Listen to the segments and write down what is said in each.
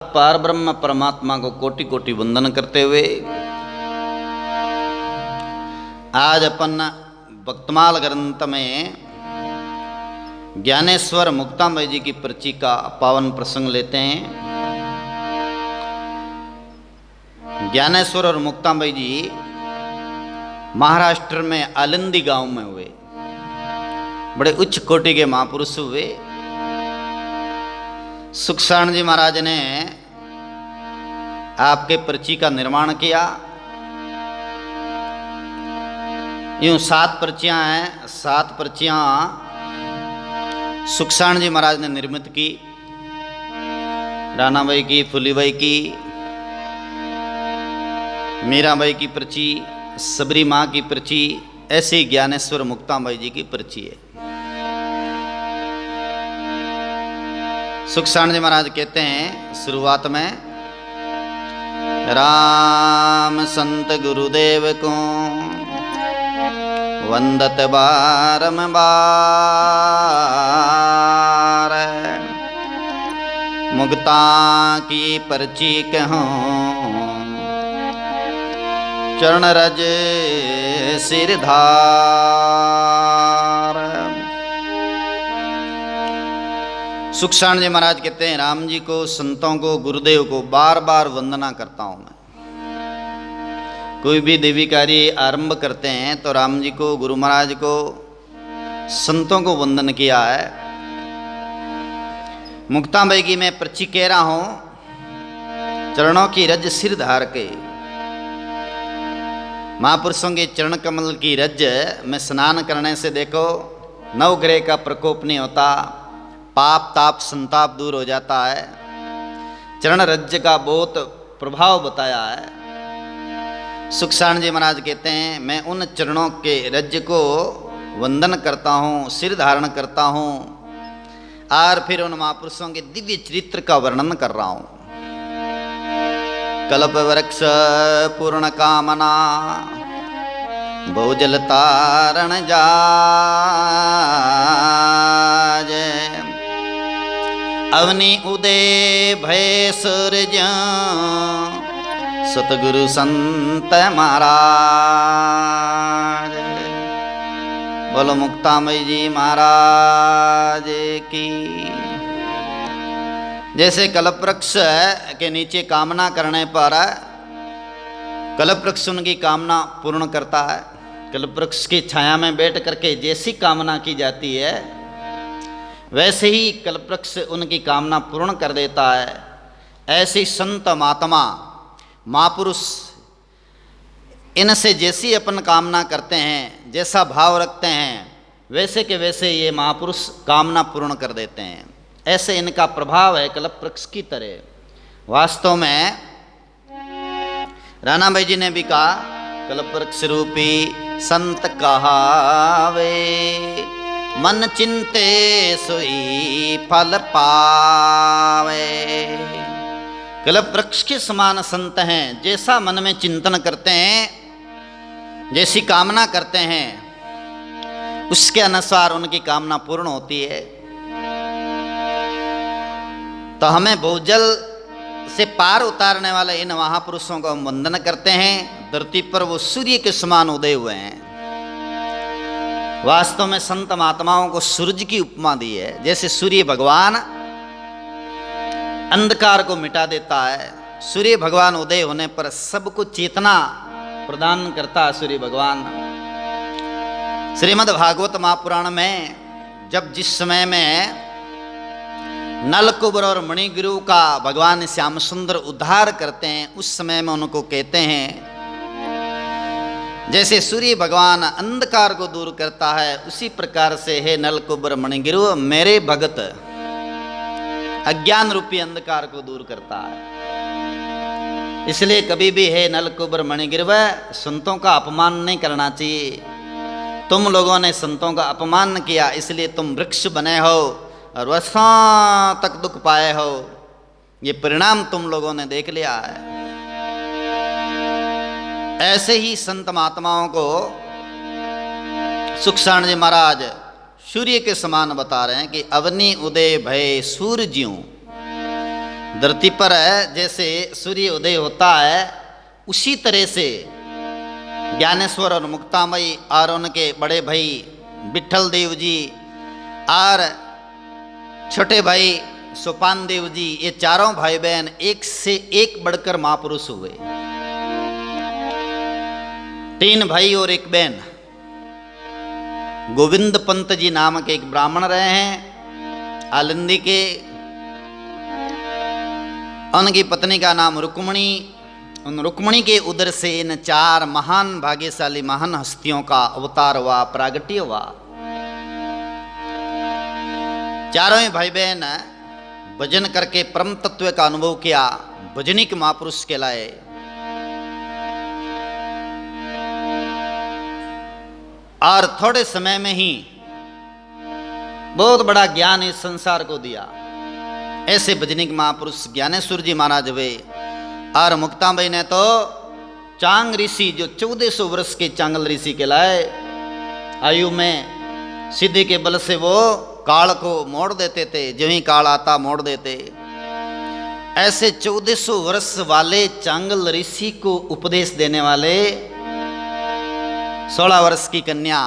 पार ब्रह्म परमात्मा को कोटि कोटि वंदन करते हुए आज अपन भक्तमाल ग्रंथ में ज्ञानेश्वर मुक्ताबाई जी की पर्ची का पावन प्रसंग लेते हैं। ज्ञानेश्वर और मुक्ताबाई जी महाराष्ट्र में आलंदी गांव में हुए, बड़े उच्च कोटि के महापुरुष हुए। सुखसाण जी महाराज ने आपके पर्ची का निर्माण किया। यूं 7 पर्चियां हैं, 7 पर्चियां सुखसाण जी महाराज ने निर्मित की। रानाबाई की, फुलीबाई की, मीराबाई की पर्ची, सबरी माँ की पर्ची, ऐसी ज्ञानेश्वर मुक्ताबाई जी की पर्ची है। सुखसाण जी महाराज कहते हैं शुरुआत में, राम संत गुरुदेव को वंदत बारंबार, मुक्ता की पर्ची कहूँ चरण रज सिरधार। सुखसाण जी महाराज कहते हैं, राम जी को, संतों को, गुरुदेव को बार बार वंदना करता हूं मैं। कोई भी देवी कार्य आरंभ करते हैं तो राम जी को, गुरु महाराज को, संतों को वंदन किया है। मुक्ताबाई की मैं पर्ची कह रहा हूं, चरणों की रज सिर धार के। महापुरुषों के चरण कमल की रज में स्नान करने से देखो नवग्रह का प्रकोप नहीं होता, पाप ताप संताप दूर हो जाता है। चरण रज का बहुत प्रभाव बताया है। सुखसाण जी महाराज कहते हैं, मैं उन चरणों के रज को वंदन करता हूँ, सिर धारण करता हूँ और फिर उन महापुरुषों के दिव्य चरित्र का वर्णन कर रहा हूँ। कल्प वृक्ष पूर्ण कामना, बहुजल तारण जाज, अवनि उदय भय सूरज, सतगुरु संत महाराज। बोलो मुक्ताबाई जी महाराज की। जैसे कल्पवृक्ष के नीचे कामना करने पर कल्पवृक्ष उनकी कामना पूर्ण करता है। कल्पवृक्ष की छाया में बैठ करके जैसी कामना की जाती है वैसे ही कल्पवृक्ष उनकी कामना पूर्ण कर देता है। ऐसी संत महात्मा महापुरुष इनसे जैसी अपन कामना करते हैं, जैसा भाव रखते हैं, वैसे के वैसे ये महापुरुष कामना पूर्ण कर देते हैं। ऐसे इनका प्रभाव है कल्पवृक्ष की तरह। वास्तव में रानाबाई जी ने भी कहा, कल्पवृक्ष रूपी संत कहावे, मन चिंते सोई फल पावे। कल्पवृक्ष के समान संत हैं, जैसा मन में चिंतन करते हैं, जैसी कामना करते हैं, उसके अनुसार उनकी कामना पूर्ण होती है। तो हमें बहुजल से पार उतारने वाले इन महापुरुषों को हम वंदन करते हैं। धरती पर वो सूर्य के समान उदय हुए हैं। वास्तव में संत महात्माओं को सूरज की उपमा दी है। जैसे सूर्य भगवान अंधकार को मिटा देता है, सूर्य भगवान उदय होने पर सबको चेतना प्रदान करता है सूर्य भगवान। श्रीमद् भागवत महापुराण में जब जिस समय में नलकुबर और मणिगिरु का भगवान श्याम सुंदर उद्धार करते हैं, उस समय में उनको कहते हैं, जैसे सूर्य भगवान अंधकार को दूर करता है, उसी प्रकार से है नलकुबर मणिगिरु मेरे भगत अज्ञान रूपी अंधकार को दूर करता है। इसलिए कभी भी है नलकुबर मणिगिरु संतों का अपमान नहीं करना चाहिए। तुम लोगों ने संतों का अपमान किया, इसलिए तुम वृक्ष बने हो और वर्षों तक दुख पाए हो। ये परिणाम तुम लोगों ने देख लिया है। ऐसे ही संत महात्माओं को सुखसाण जी महाराज सूर्य के समान बता रहे हैं कि अवनि उदय भय सूर्यों, धरती पर जैसे सूर्य उदय होता है, उसी तरह से ज्ञानेश्वर और मुक्तामयी और उनके बड़े भाई विठल देव जी और छोटे भाई सोपान देव जी, ये चारों भाई बहन एक से एक बढ़कर महापुरुष हुए। 3 भाई और 1 बहन। गोविंद पंत जी नाम के एक ब्राह्मण रहे हैं आलंदी के, उनकी पत्नी का नाम रुक्मणी। उन रुक्मणी के उदर से इन 4 महान भाग्यशाली महान हस्तियों का अवतार हुआ, प्रागट्य हुआ। चारों ही भाई बहन भजन करके परम तत्व का अनुभव किया, भजनिक महापुरुष कहलाए। और थोड़े समय में ही बहुत बड़ा ज्ञान इस संसार को दिया। ऐसे भजनिक महापुरुष ज्ञानेश्वर जी महाराज हुए। और मुक्ताबाई ने तो चांग ऋषि, जो 1400 वर्ष के चांगल ऋषि कहलाए, आयु में सिद्धि के बल से वो काल को मोड़ देते थे, जो ही काल आता मोड़ देते। ऐसे 1400 वर्ष वाले चांगल ऋषि को उपदेश देने वाले 16 वर्ष की कन्या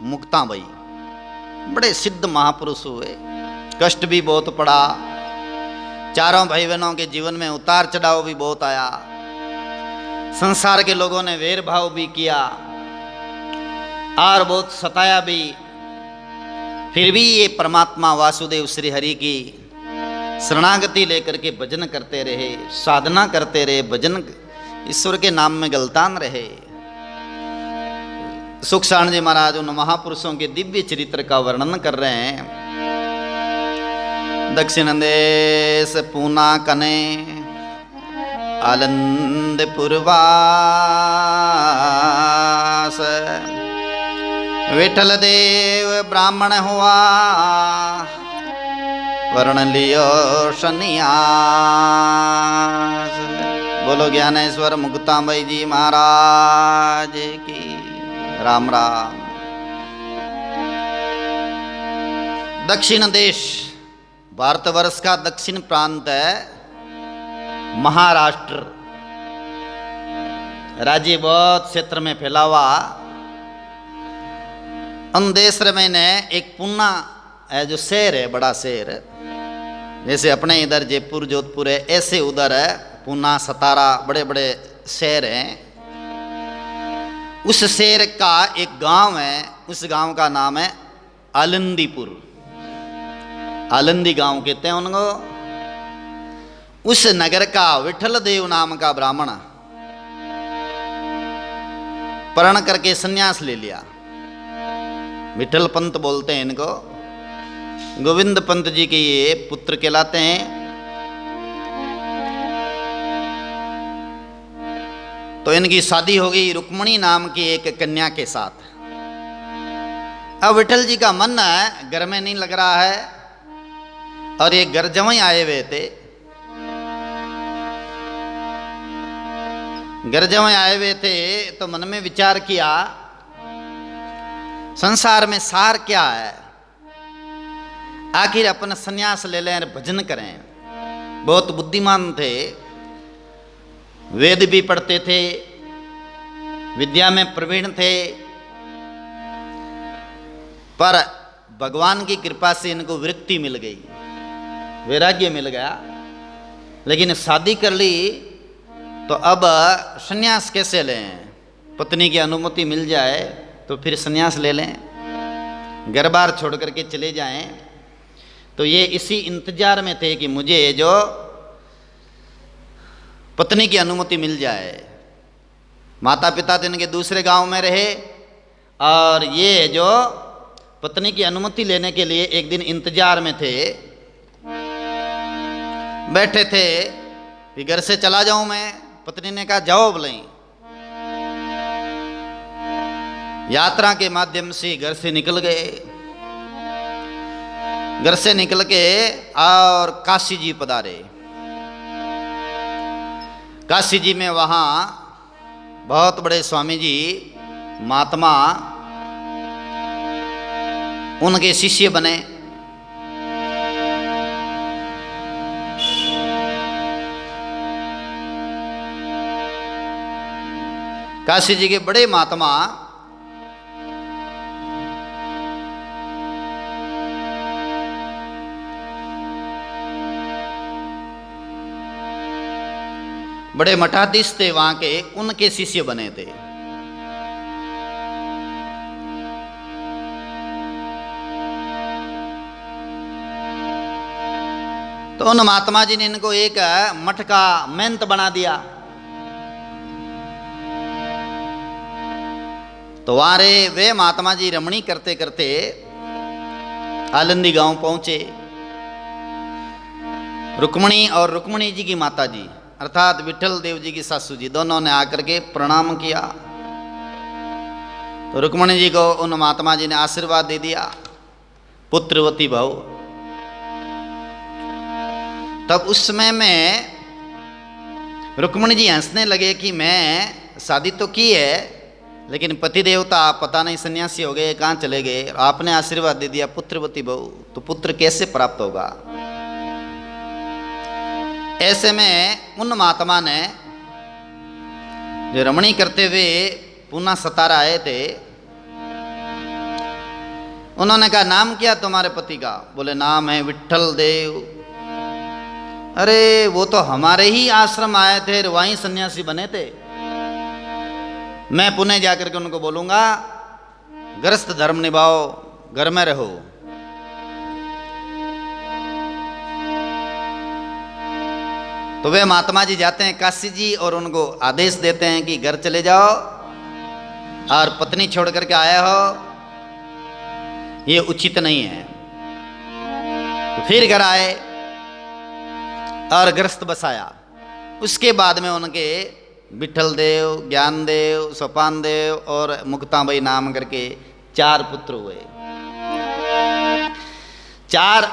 मुक्ताबाई बड़े सिद्ध महापुरुष हुए। कष्ट भी बहुत पड़ा, चारों भाई बहनों के जीवन में उतार चढ़ाव भी बहुत आया, संसार के लोगों ने वेर भाव भी किया और बहुत सताया भी। फिर भी ये परमात्मा वासुदेव श्री हरि की शरणागति लेकर के भजन करते रहे, साधना करते रहे, भजन ईश्वर के नाम में गलतान रहे। सुखसाण जी महाराज उन महापुरुषों के दिव्य चरित्र का वर्णन कर रहे हैं। दक्षिण देश पूना कने आनंदपुर वास, विठल देव ब्राह्मण हुआ, वर्ण लियो सन्यास। बोलो ज्ञानेश्वर मुक्ताबाई जी महाराज की। राम राम। दक्षिण देश भारतवर्ष का दक्षिण प्रांत है, महाराष्ट्र राज्य बहुत क्षेत्र में फैला हुआ। उन देश में ने एक पूना है जो शहर है, बड़ा शहर, जैसे अपने इधर जयपुर जोधपुर है, ऐसे उधर है पूना सतारा, बड़े बड़े शहर हैं। उस शहर का एक गांव है, उस गांव का नाम है आलंदीपुर। आलंदी गांव कहते हैं उनको। उस नगर का विठल देव नाम का ब्राह्मण प्रण करके सन्यास ले लिया। विठल पंत बोलते हैं इनको। गोविंद पंत जी के ये पुत्र कहलाते हैं। तो इनकी शादी हो गई रुक्मणी नाम की एक कन्या के साथ। अब विठल जी का मन है घर में नहीं लग रहा है, और ये घर जवाई आए हुए थे। घर जवाई आए हुए थे तो मन में विचार किया, संसार में सार क्या है, आखिर अपन सन्यास ले लें, भजन करें। बहुत बुद्धिमान थे, वेद भी पढ़ते थे, विद्या में प्रवीण थे, पर भगवान की कृपा से इनको वृत्ति मिल गई, वैराग्य मिल गया। लेकिन शादी कर ली तो अब सन्यास कैसे लें? पत्नी की अनुमति मिल जाए तो फिर सन्यास ले लें, घर बार छोड़ करके चले जाएं। तो ये इसी इंतजार में थे कि मुझे जो पत्नी की अनुमति मिल जाए। माता पिता तो इनके दूसरे गांव में रहे, और ये जो पत्नी की अनुमति लेने के लिए एक दिन इंतजार में थे, बैठे थे कि घर से चला जाऊं मैं। पत्नी ने कहा जाओ बोले। यात्रा के माध्यम से घर से निकल गए। घर से निकल के और काशी जी पधारे। काशी जी में वहाँ बहुत बड़े स्वामी जी महात्मा उनके शिष्य बने। काशी जी के बड़े महात्मा बड़े मठाधीश थे वहां के, उनके शिष्य बने थे। तो उन महात्मा जी ने इनको एक मठ का महंत बना दिया। तो वहां वे महात्मा जी रमणी करते करते आलंदी गांव पहुंचे। रुक्मणी और रुक्मणी जी की माता जी अर्थात विठल देव जी की सासू जी दोनों ने आकर के प्रणाम किया। तो रुक्मणी जी को उन महात्मा जी ने आशीर्वाद दे दिया, पुत्रवती भव। तब उस समय में रुक्मणी जी हंसने लगे कि मैं शादी तो की है, लेकिन पति देवता पता नहीं सन्यासी हो गए, कहाँ चले गए। आपने आशीर्वाद दे दिया पुत्रवती भव, तो पुत्र कैसे प्राप्त होगा। ऐसे में उन महात्मा ने जो रमणी करते हुए पुनः सतारा आए थे, उन्होंने कहा नाम क्या तुम्हारे पति का। बोले नाम है विठल देव। अरे वो तो हमारे ही आश्रम आए थे, वहीं सन्यासी बने थे। मैं पुणे जाकर के उनको बोलूंगा गृहस्थ धर्म निभाओ, घर में रहो। तो वे महात्मा जी जाते हैं काशी जी और उनको आदेश देते हैं कि घर चले जाओ और पत्नी छोड़ करके आया हो, ये उचित नहीं है। तो फिर घर आए और गृहस्थ बसाया। उसके बाद में उनके विठल देव, ज्ञान देव, सोपान देव और मुक्ताबाई नाम करके 4 पुत्र हुए। 4